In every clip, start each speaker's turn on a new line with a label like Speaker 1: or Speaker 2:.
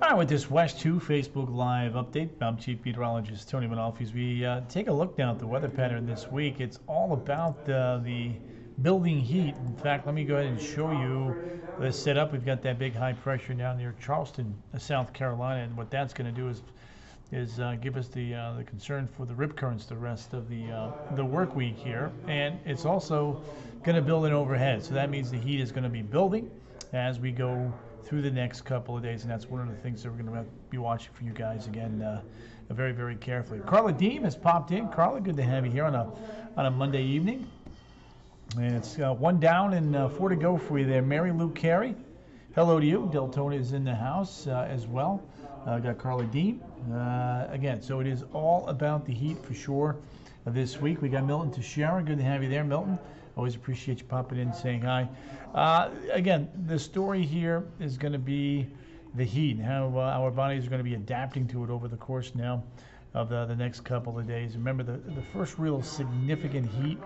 Speaker 1: right, with this West 2 Facebook Live update, I'm Chief Meteorologist Tony Manolfi. As we take a look now at the weather pattern this week, it's all about the building heat. In fact, let me go ahead and show you the setup. We've got that big high pressure down near Charleston, South Carolina, and what that's going to do is give us the concern for the rip currents the rest of the work week here, and it's also going to build an overhead. So that means the heat is going to be building as we go through the next couple of days, and that's one of the things that we're going to be watching for you guys again very, very carefully. Carla Deem has popped in. Carla, good to have you here on a Monday evening. And it's one down and 4 to go for you there. Mary Lou Carey, hello to you. Deltona is in the house as well. Got Carla Deem. Again, so it is all about the heat for sure this week. We got Milton Teixeira. Good to have you there, Milton. Always appreciate you popping in, saying hi. Again, the story here is going to be the heat and how our bodies are going to be adapting to it over the course now of the next couple of days. Remember, the first real significant heat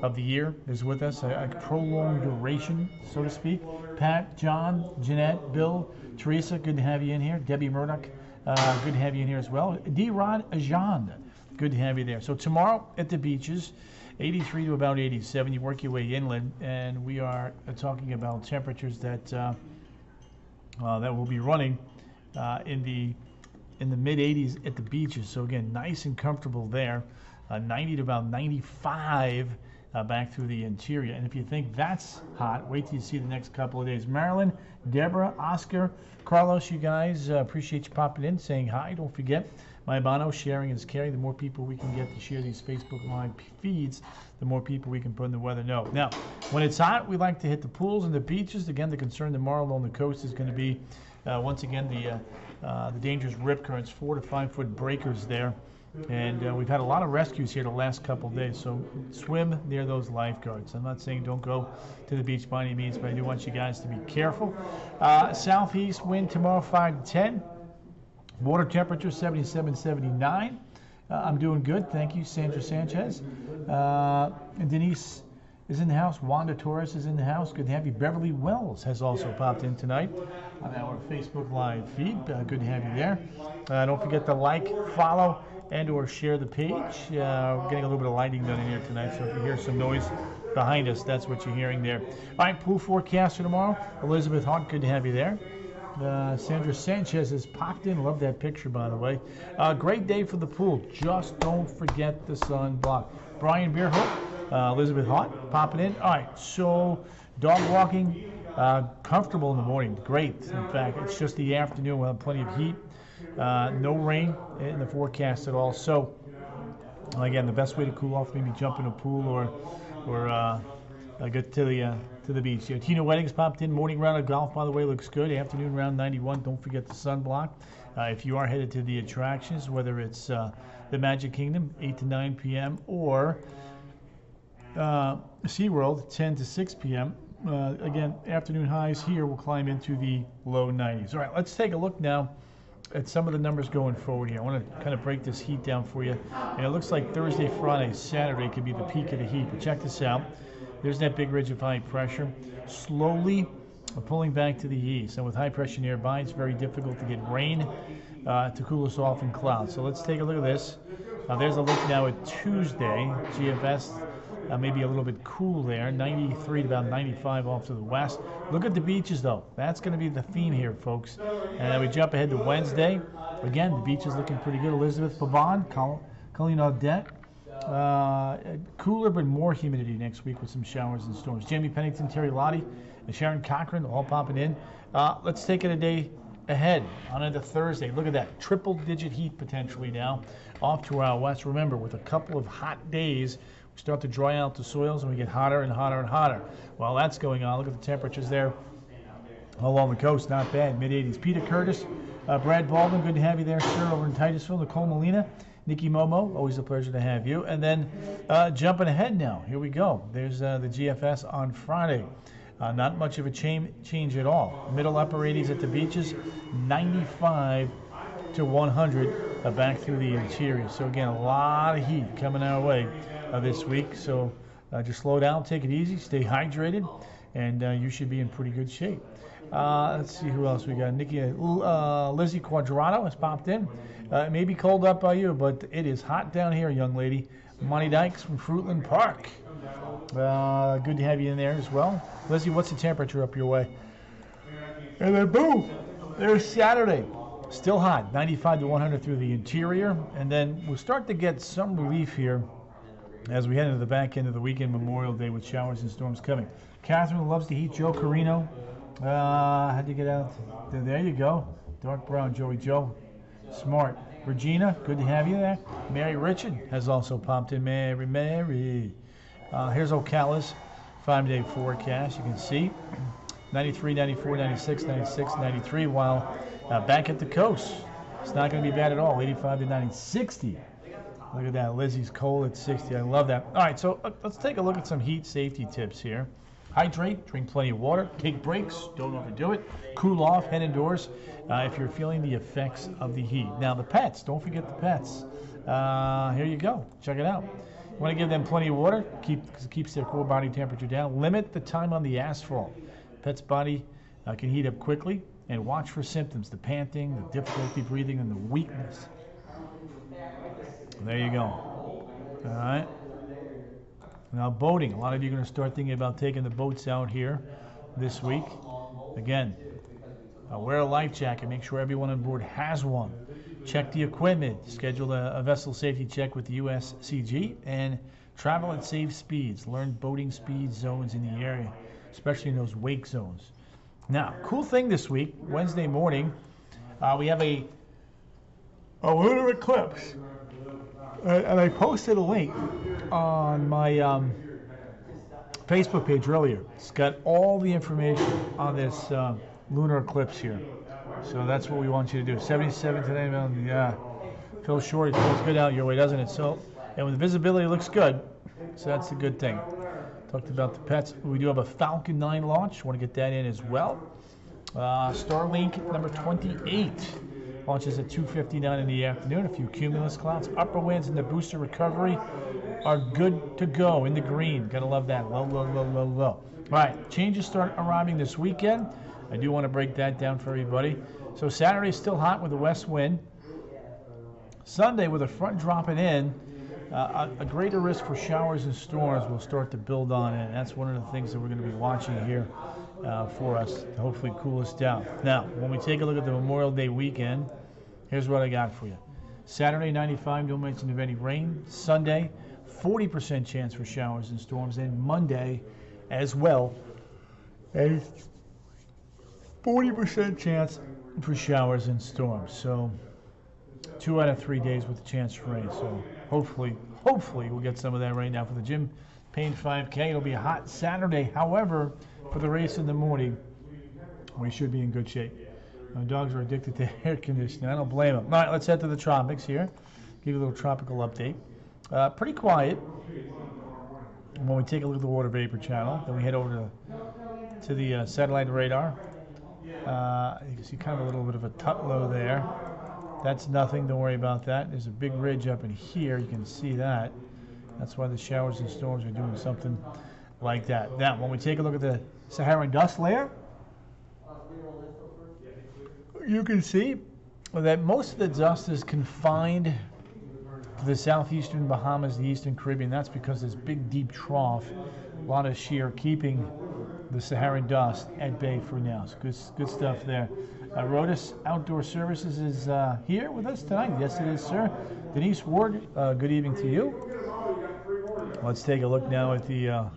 Speaker 1: of the year is with us, a prolonged duration, so to speak. Pat, John, Jeanette, Bill, Teresa, good to have you in here. Debbie Murdoch, good to have you in here as well. D-Rod Ajan, good to have you there. So tomorrow at the beaches, 83 to about 87. You work your way inland, and we are talking about temperatures that that will be running in the mid 80s at the beaches. So again, nice and comfortable there. 90 to about 95 back through the interior. And if you think that's hot, wait till you see the next couple of days. Marilyn, Deborah, Oscar, Carlos, you guys, appreciate you popping in, saying hi. Don't forget, my Bono, sharing is caring. The more people we can get to share these Facebook Live feeds, the more people we can put in the weather know. Now, when it's hot, we like to hit the pools and the beaches. Again, the concern tomorrow along the coast is going to be, once again, the dangerous rip currents, 4 to 5 foot breakers there. And we've had a lot of rescues here the last couple of days, so swim near those lifeguards. I'm not saying don't go to the beach by any means, but I do want you guys to be careful. Southeast wind tomorrow, 5 to 10. Water temperature 77, 79. I'm doing good, thank you, Sandra Sanchez. And Denise is in the house. Wanda Torres is in the house. Good to have you. Beverly Wells has also popped in tonight on our Facebook Live feed. Good to have you there. Don't forget to like, follow, and or share the page. We're getting a little bit of lighting done in here tonight, so if you hear some noise behind us, that's what you're hearing there. All right, pool forecast for tomorrow. Elizabeth Hart, good to have you there. Sandra Sanchez has popped in. Love that picture, by the way. Great day for the pool. Just don't forget the sunblock. Brian Beerholt, Elizabeth Hart popping in. All right, so dog walking, comfortable in the morning. Great. In fact, it's just the afternoon. We'll have plenty of heat. No rain in the forecast at all. So, again, the best way to cool off, maybe jump in a pool or get to the beach. Tina Weddings popped in. Morning round of golf, by the way, looks good. Afternoon round 91. Don't forget the sunblock. If you are headed to the attractions, whether it's the Magic Kingdom, 8 to 9 p.m., or SeaWorld, 10 to 6 p.m., again, afternoon highs here will climb into the low 90s. All right, let's take a look now at some of the numbers going forward here. I want to kind of break this heat down for you. And it looks like Thursday, Friday, Saturday could be the peak of the heat. But check this out. There's that big ridge of high pressure slowly pulling back to the east. And with high pressure nearby, it's very difficult to get rain to cool us off in clouds. So let's take a look at this. There's a look now at Tuesday. GFS maybe a little bit cool there, 93 to about 95 off to the west. Look at the beaches, though. That's going to be the theme here, folks. And then we jump ahead to Wednesday. Again, the beach is looking pretty good. Elizabeth Pabon, Colleen Audette. Cooler but more humidity next week with some showers and storms. Jamie Pennington, Terry Lottie, and Sharon Cochran all popping in. Let's take it a day ahead on into Thursday. Look at that. Triple-digit heat potentially now off to our west. Remember, with a couple of hot days, we start to dry out the soils and we get hotter and hotter and hotter. While that's going on, look at the temperatures there along the coast. Not bad. Mid-80s. Peter Curtis, Brad Baldwin, good to have you there, sir, over in Titusville. Nicole Molina, Nikki Momo, always a pleasure to have you. And then jumping ahead now, here we go. There's the GFS on Friday. Not much of a change at all. Middle upper 80s at the beaches, 95 to 100 back through the interior. So again, a lot of heat coming our way this week. So just slow down, take it easy, stay hydrated. and you should be in pretty good shape. Let's see who else we got. Lizzie Quadrato has popped in. It may be cold up by you, but it is hot down here, young lady. Monty Dykes from Fruitland Park. Good to have you in there as well. Lizzie, what's the temperature up your way? And then boom, there's Saturday. Still hot, 95 to 100 through the interior. And then we'll start to get some relief here as we head into the back end of the weekend, Memorial Day, with showers and storms coming. Catherine loves the heat. Joe Carino. How'd you get out? There you go. Dark brown, Joey Joe. Smart. Regina, good to have you there. Mary Richard has also popped in. Mary. Here's Ocala's 5-day forecast. You can see 93, 94, 96, 96, 93, while back at the coast, it's not going to be bad at all. 85 to 90, 60. Look at that. Lizzie's cold at 60. I love that. All right, so let's take a look at some heat safety tips here. Hydrate, drink plenty of water, take breaks, don't overdo it, cool off, head indoors if you're feeling the effects of the heat. Now the pets, don't forget the pets. Here you go, check it out. You want to give them plenty of water, keeps their core body temperature down. Limit the time on the asphalt. Pet's body can heat up quickly, and watch for symptoms, the panting, the difficulty breathing, and the weakness. There you go. All right. Now boating, a lot of you are going to start thinking about taking the boats out here this week. Again, wear a life jacket, make sure everyone on board has one. Check the equipment, schedule a vessel safety check with the USCG, and travel at safe speeds. Learn boating speed zones in the area, especially in those wake zones. Now, cool thing this week, Wednesday morning, we have a lunar eclipse. And I posted a link on my Facebook page earlier. It's got all the information on this lunar eclipse here. So that's what we want you to do. 77 today, yeah. Feels short, it feels good out your way, doesn't it? So, and when the visibility looks good, so that's a good thing. Talked about the pets. We do have a Falcon 9 launch. Want to get that in as well. Starlink number 28 launches at 2:59 in the afternoon. A few cumulus clouds. Upper winds and the booster recovery are good to go in the green. Gotta love that. Low, low, low, low, low. All right, changes start arriving this weekend. I do want to break that down for everybody. So Saturday is still hot with a west wind. Sunday, with a front dropping in, a greater risk for showers and storms will start to build on it. And that's one of the things that we're going to be watching here for us to hopefully cool us down. Now, when we take a look at the Memorial Day weekend, here's what I got for you. Saturday, 95, no mention of any rain. Sunday, 40% chance for showers and storms. And Monday as well, a 40% chance for showers and storms. So 2 out of 3 days with a chance for rain. So hopefully we'll get some of that rain now for the Jim Payne 5K. It'll be a hot Saturday. However, for the race in the morning, we should be in good shape. My dogs are addicted to air conditioning. I don't blame them. All right, let's head to the tropics here. Give you a little tropical update. Pretty quiet when we take a look at the water vapor channel. Then we head over to the satellite radar. You can see kind of a little bit of a tut low there. That's nothing. Don't worry about that. There's a big ridge up in here. You can see that. That's why the showers and storms are doing something like that. Now, when we take a look at the Saharan dust layer, you can see that most of the dust is confined to the southeastern Bahamas, the eastern Caribbean. That's because this big, deep trough, a lot of shear keeping the Saharan dust at bay for now. So good stuff there. Rodas Outdoor Services is here with us tonight. Yes, it is, sir. Denise Ward, good evening to you. Let's take a look now at the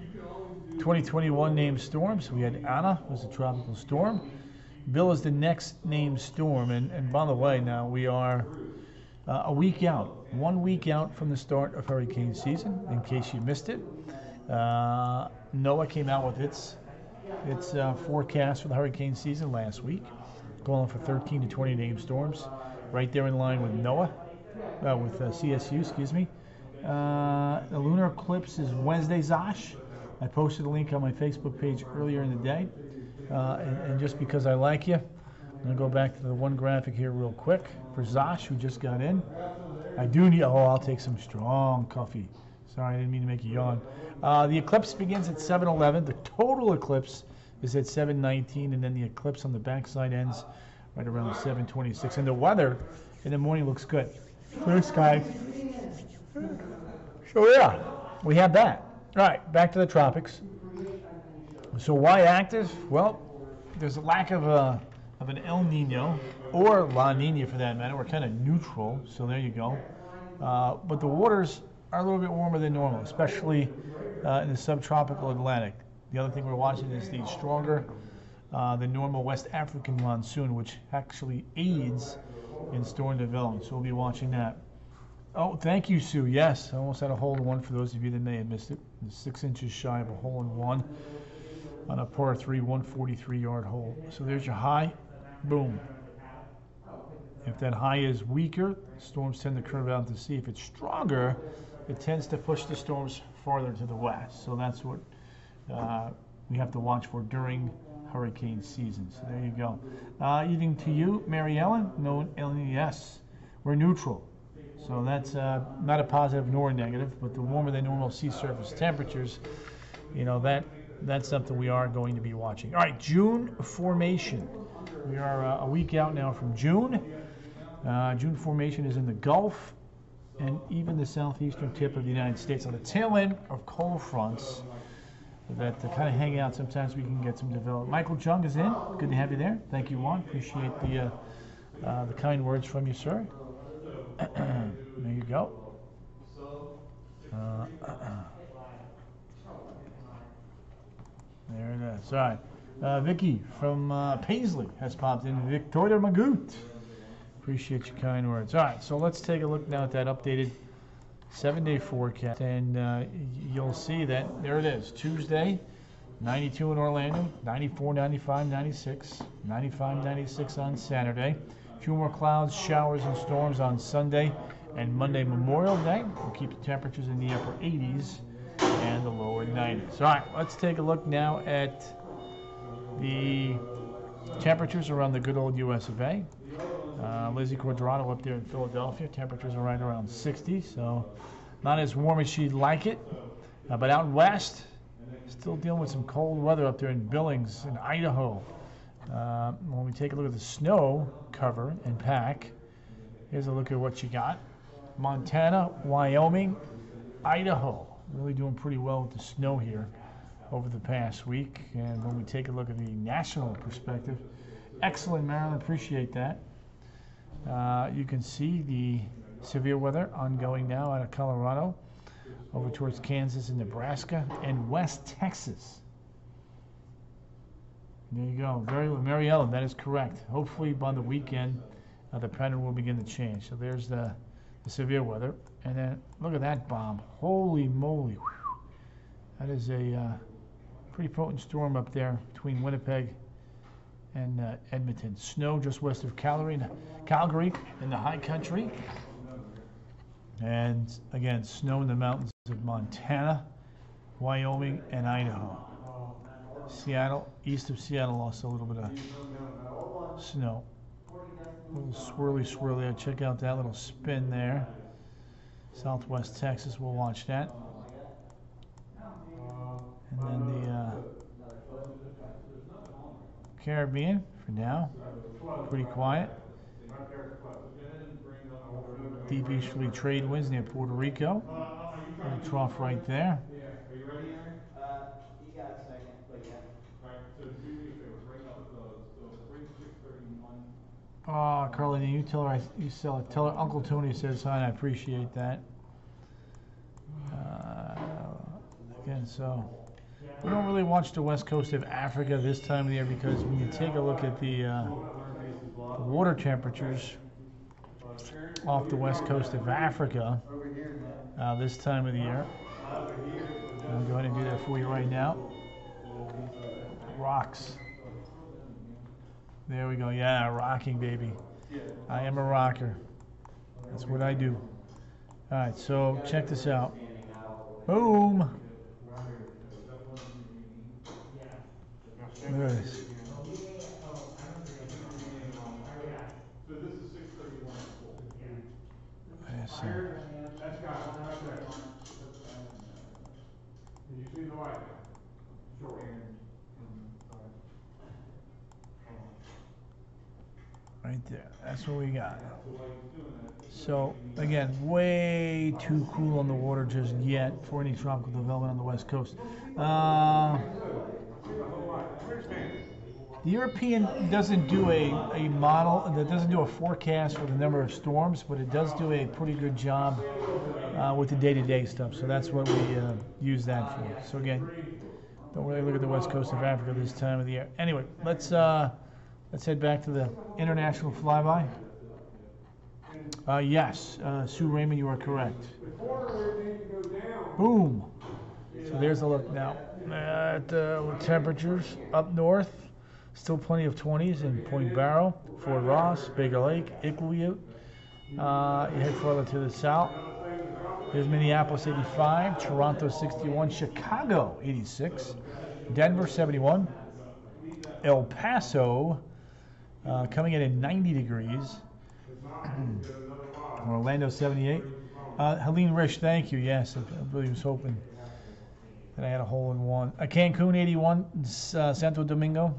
Speaker 1: 2021 named storms. We had Anna, was a tropical storm. Bill is the next named storm. And by the way, now we are a week out, 1 week out from the start of hurricane season, in case you missed it. NOAA came out with its forecast for the hurricane season last week, calling for 13 to 20 named storms, right there in line with NOAA, with CSU, excuse me. The lunar eclipse is Wednesday, Zosh. I posted a link on my Facebook page earlier in the day. And just because I like you, I'm going to go back to the one graphic here real quick for Zosh, who just got in. I do need, I'll take some strong coffee. Sorry, I didn't mean to make you yawn. The eclipse begins at 7:11. The total eclipse is at 7:19, and then the eclipse on the backside ends right around 7:26. And the weather in the morning looks good. Clear skies. So yeah, we have that. All right, back to the tropics. So why active? Well, there's a lack of an El Nino or La Nina for that matter. We're kind of neutral, so there you go. But the waters are a little bit warmer than normal, especially in the subtropical Atlantic. The other thing we're watching is the stronger than normal West African monsoon, which actually aids in storm development. So we'll be watching that. Oh, thank you, Sue. Yes, I almost had a hole in one for those of you that may have missed it. 6 inches shy of a hole in one on a par 3, 143-yard hole. So there's your high. Boom. If that high is weaker, storms tend to curve out to sea. If it's stronger, it tends to push the storms farther to the west. So that's what we have to watch for during hurricane season. So there you go. Evening to you, Mary Ellen. No, Ellen, yes. We're neutral. So that's not a positive nor a negative, but the warmer than normal sea surface temperatures, you know, that's something we are going to be watching. All right, June formation. We are a week out now from June. June formation is in the Gulf and even the southeastern tip of the United States on the tail end of cold fronts that kind of hang out. Sometimes we can get some development. Michael Jung is in. Good to have you there. Thank you, Juan. Appreciate the kind words from you, sir. There you go. There it is. All right. Vicky from Paisley has popped in. Victoria Magoot. Appreciate your kind words. All right, so let's take a look now at that updated 7-day forecast. And you'll see that there it is. Tuesday, 92 in Orlando, 94, 95, 96, 95, 96 on Saturday. A few more clouds, showers, and storms on Sunday. And Monday, Memorial Day, we'll keep the temperatures in the upper 80s and the lower 90s. All right, let's take a look now at the temperatures around the good old US of A. Lizzie Quadrado up there in Philadelphia, temperatures are right around 60, so not as warm as she'd like it. But out west, still dealing with some cold weather up there in Billings in Idaho. When we take a look at the snow cover and pack, here's a look at what you got. Montana, Wyoming, Idaho, really doing pretty well with the snow here over the past week. And when we take a look at the national perspective, excellent, Maryland, appreciate that. You can see the severe weather ongoing now out of Colorado over towards Kansas and Nebraska and West Texas. There you go. Mary Ellen, that is correct. Hopefully by the weekend, the pattern will begin to change. So there's the severe weather. And then look at that bomb. Holy moly. Whew. That is a pretty potent storm up there between Winnipeg and Edmonton. Snow just west of Calgary in the high country. And again, snow in the mountains of Montana, Wyoming, and Idaho. Seattle, east of Seattle, also a little bit of snow. A little swirly. Check out that little spin there. Southwest Texas, we'll watch that. And then the Caribbean, for now, pretty quiet. Deep easterly trade winds near Puerto Rico. Little trough right there.
Speaker 2: Are you ready, Aaron? You got a second, but yeah. All right, so do me a favor, bring up bring 631.
Speaker 1: Oh, Carly, you tell her tell her Uncle Tony says hi, and I appreciate that. Again, so we don't really watch the west coast of Africa this time of the year because when you take a look at the water temperatures off the west coast of Africa this time of the year, I'll go ahead and do that for you right now. Rocks. There we go. Yeah, rocking, baby. I am a rocker. That's what I do. All right, so check this out. Boom. Look at this.
Speaker 2: So this is 631.
Speaker 1: Yes, sir.
Speaker 2: You see the light now? Sure.
Speaker 1: Right there. That's what we got. So, again, way too cool on the water just yet for any tropical development on the west coast. The European doesn't do a model, that doesn't do a forecast for the number of storms, but it does do a pretty good job with the day-to-day stuff. So that's what we use that for. So again, don't really look at the west coast of Africa this time of the year. Anyway, let's head back to the international flyby. Yes, Sue Raymond, you are correct. Boom. So there's a look now at temperatures up north. Still plenty of 20s in Point Barrow, Fort Ross, Baker Lake, Iqaluit. You head further to the south. There's Minneapolis 85, Toronto 61, Chicago 86, Denver 71, El Paso coming in at 90 degrees. Orlando 78. Helene Rich, thank you. Yes, I really was hoping that I had a hole in one. Cancun 81, Santo Domingo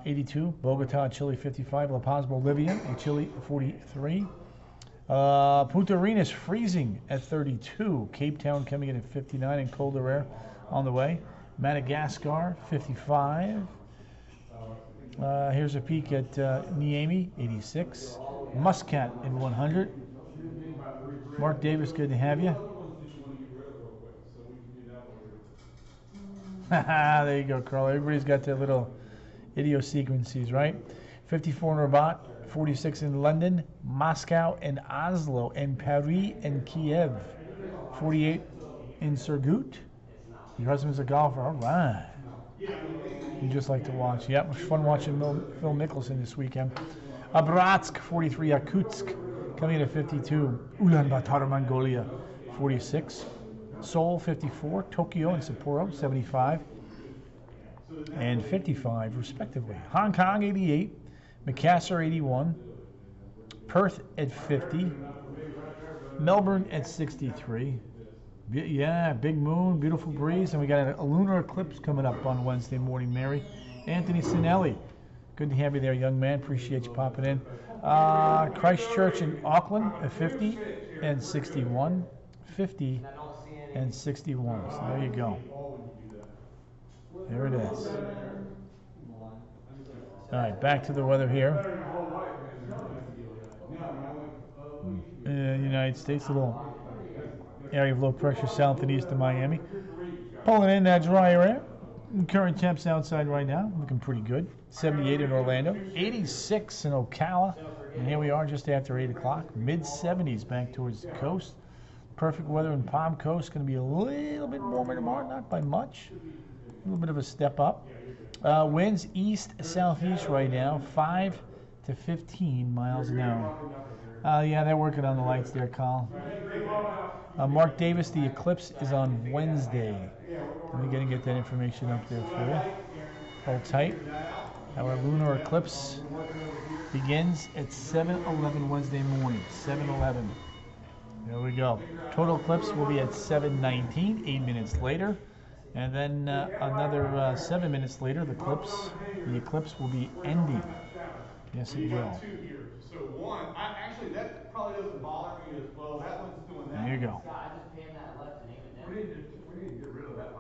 Speaker 1: 82, Bogota, Chile 55, La Paz, Bolivia, and Chile 43. Punta Arenas freezing at 32, Cape Town coming in at 59, and colder air on the way. Madagascar 55. Here's a peek at Niamey 86, Muscat in 100. Mark Davis, good to have you. There you go, Carl. Everybody's got their little idiosyncrasies, right? 54 in Rabat, 46 in London, Moscow and Oslo, and Paris and Kiev. 48 in Surgut. Your husband's a golfer. All right. You just like to watch. Yep, it was fun watching Phil Mickelson this weekend. Bratsk, 43, Yakutsk, coming in at 52. Ulaanbaatar, Mongolia, 46. Seoul, 54. Tokyo and Sapporo, 75. And 55, respectively. Hong Kong, 88. Makassar, 81. Perth at 50. Melbourne at 63. Yeah, big moon, beautiful breeze, and we got a lunar eclipse coming up on Wednesday morning, Mary. Anthony Sinelli, good to have you there, young man. Appreciate you popping in. Christchurch in Auckland at 50 and 61. 50 and 61. So there you go. There it is. All right, back to the weather here. United States, a little area of low pressure south and east of Miami. Pulling in that drier air. Current temps outside right now, looking pretty good. 78 in Orlando, 86 in Ocala, and here we are just after 8 o'clock. Mid-70s back towards the coast. Perfect weather in Palm Coast. Going to be a little bit warmer tomorrow, not by much. A little bit of a step up. Winds east-southeast right now, 5 to 15 miles an hour. Yeah, they're working on the lights there, Colin. Mark Davis, the eclipse is on Wednesday. I'm going to get that information up there for you. Hold tight. Our lunar eclipse begins at 7:11 Wednesday morning. 7:11. There we go. Total eclipse will be at 7:19, 8 minutes later. And then another 7 minutes later, the eclipse will be ending. Yes, it will.
Speaker 2: So one, actually that probably doesn't bother me as well. That one's doing that.
Speaker 1: There you go.
Speaker 3: I just panned that left and aimed it down.
Speaker 2: We need to get rid of that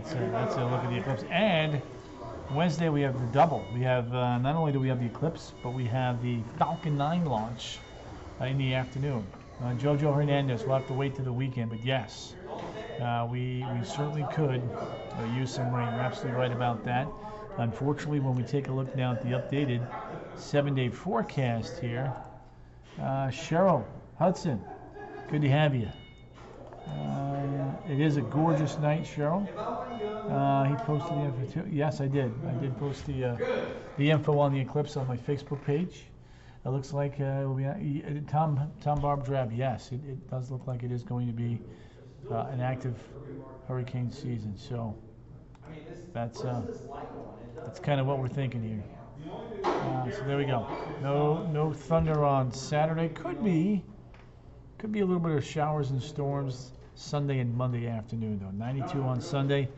Speaker 1: So that's a look at the eclipse. And Wednesday we have the double. We have not only do we have the eclipse, but we have the Falcon 9 launch in the afternoon. Jojo Hernandez, we'll have to wait to the weekend, but yes, we certainly could use some rain. You're absolutely right about that. Unfortunately, when we take a look now at the updated 7-day forecast here, Cheryl Hudson, good to have you. It is a gorgeous night, Cheryl. He posted the info too. Yes, I did. I did post the info on the eclipse on my Facebook page. It looks like it will be Tom Barb Drab. Yes, it does look like it is going to be an active hurricane season. So that's kind of what we're thinking here. So there we go. No thunder on Saturday. Could be a little bit of showers and storms Sunday and Monday afternoon, though. 92 on Sunday,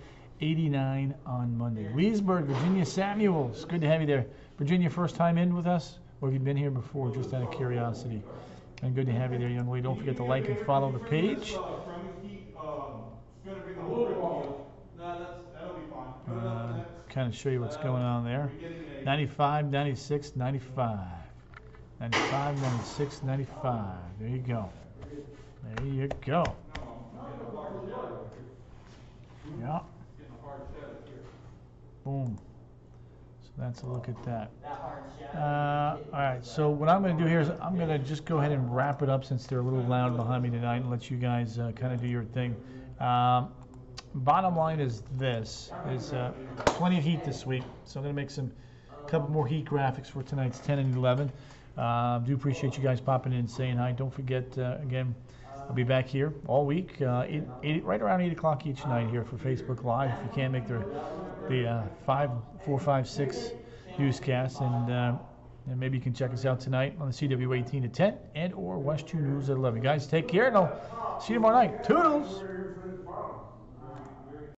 Speaker 1: 89 on Monday. Leesburg, Virginia Samuels. Good to have you there. Virginia, first time in with us? Or have you been here before, just out of curiosity? And good to have you there, young lady. Don't forget to like and follow the page. Kind of show you what's going on there. 95, 96, 95. 95, 96, 95. There you go. There you go. Yeah. Boom. So that's a look at that. All right, so what I'm going to do here is I'm going to just go ahead and wrap it up since they're a little loud behind me tonight and let you guys kind of do your thing. Bottom line is this, is plenty of heat this week, so I'm going to make a couple more heat graphics for tonight's 10 and 11. Do appreciate you guys popping in and saying hi. Don't forget, again, I'll be back here all week, right around 8 o'clock each night here for Facebook Live. If you can't make the 4, 5, 6 newscasts, and maybe you can check us out tonight on the CW 18 to 10 and or West 2 News at 11. Guys, take care, and I'll see you tomorrow night. Toodles!